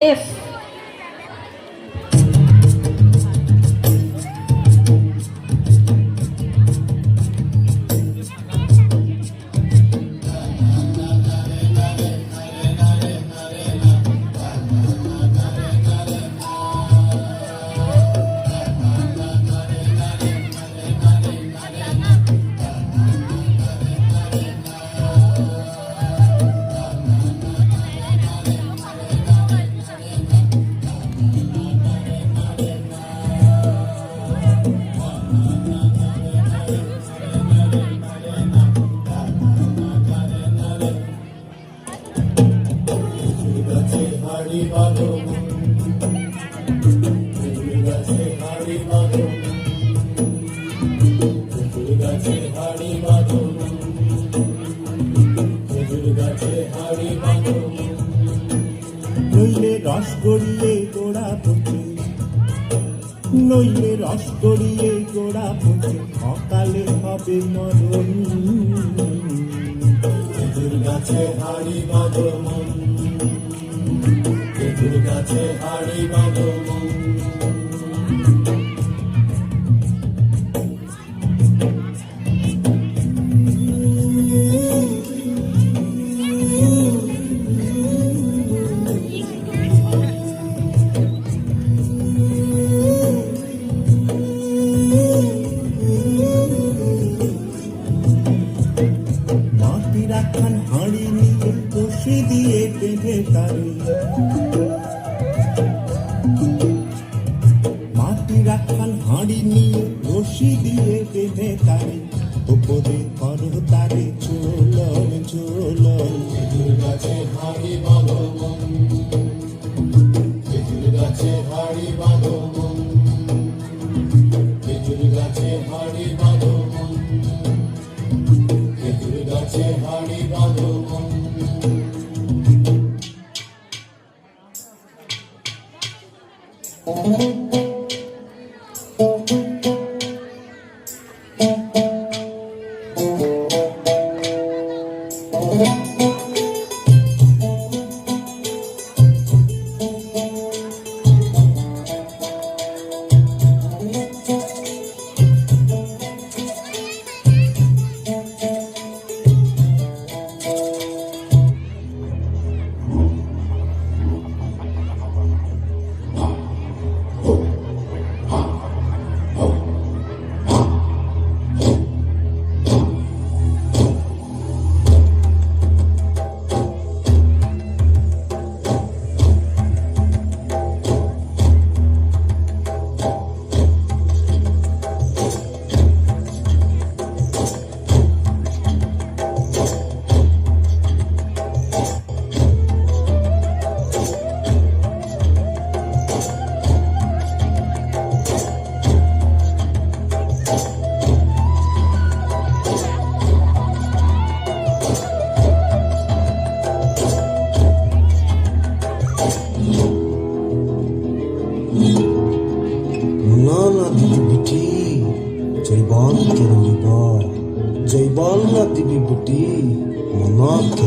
F. নইলে রস গড়িয়ে গোড়া পচে, নইলে রস গড়িয়ে গোড়া পচে, অকালে হবে মরণ। খেজুর গাছে হাড়ি বাঁধো মন, খেজুর গাছে হাড়ি বাঁধো মন। রাখান হাঁড়ি নিয়ে রশি দিয়ে বেঁধে তারে, মাটি রাখান হাঁড়ি নিয়ে রশি দিয়ে বেঁধে তারে, উপরে করো তারে ঝোলন ঝোলন। খেজুর গাছে হাঁড়ি বাঁধো মন, খেজুর গাছে হাঁড়ি বাঁধো মন, খেজুর গাছে হাঁড়ি বাঁধো মন, খেজুর গাছে হাঁড়ি বাঁধো মন। জৈবন না দিবি বুটি মনত